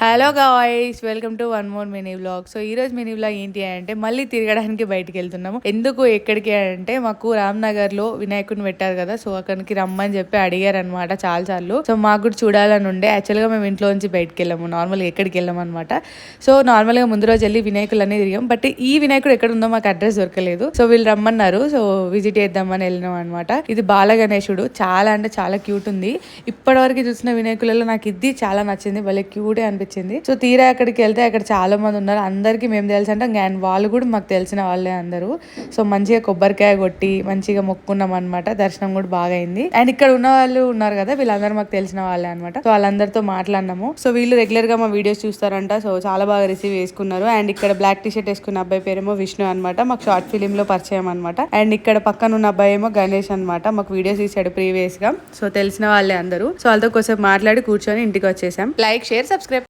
Hello guys, welcome to one more mini vlog. So ఈ రోజు mini vlog ఏంటి అంటే మళ్ళీ తిరగడానికి బయటికి వెళ్తున్నాము. ఎందుకు ఎక్కడికి అంటే మాకు రామ్నగర్ లో వినాయకుడిని పెట్టారు కదా, సో అక్కడికి రమ్మని చెప్పి అడిగారు అనమాట చాలా సార్లు. సో మాకు కూడా చూడాలని ఉండే. యాక్చువల్ గా మేము ఇంట్లో నుంచి బయటకు వెళ్ళాము, నార్మల్ గా ఎక్కడికి వెళ్ళాము అనమాట. సో నార్మల్ గా ముందు రోజు వెళ్ళి వినాయకులు అనేది తిరిగాం, బట్ ఈ వినాయకుడు ఎక్కడ ఉందో మాకు అడ్రస్ దొరకలేదు. సో వీళ్ళు రమ్మన్నారు, సో విజిట్ చేద్దామని వెళ్ళినాం అనమాట. ఇది బాల గణేశుడు, చాలా అంటే చాలా క్యూట్ ఉంది. ఇప్పటి వరకు చూసిన వినాయకులలో నాకు ఇది చాలా నచ్చింది, భలే క్యూటే అనిపించింది. సో తీరా అక్కడికి వెళ్తే అక్కడ చాలా మంది ఉన్నారు. అందరికి మేము తెలుసు అంటే వాళ్ళు కూడా మాకు తెలిసిన వాళ్ళే అందరూ. సో మంచిగా కొబ్బరికాయ కొట్టి మంచిగా మొక్కున్నాం అనమాట. దర్శనం కూడా బాగా అయింది. అండ్ ఇక్కడ ఉన్న వాళ్ళు ఉన్నారు కదా, వీళ్ళందరూ మాకు తెలిసిన వాళ్ళే అనమాట. సో వాళ్ళందరితో మాట్లాడినాము. సో వీళ్ళు రెగ్యులర్ గా మా వీడియోస్ చూస్తారంట, సో చాలా బాగా రిసీవ్ చేసుకున్నారు. అండ్ ఇక్కడ బ్లాక్ టీ షర్ట్ వేసుకున్న అబ్బాయి పేరేమో విష్ణు అనమాట, మాకు షార్ట్ ఫిలిం లో పరిచయం అనమాట. అండ్ ఇక్కడ పక్కన ఉన్న అబ్బాయి ఏమో గణేష్ అనమాట, మాకు వీడియోస్ తీసాడు ప్రీవియస్ గా. సో తెలిసిన వాళ్ళే అందరూ. సో వాళ్ళతో కొంచెం మాట్లాడి కూర్చొని ఇంటికి వచ్చేసాం. Like, share, subscribe.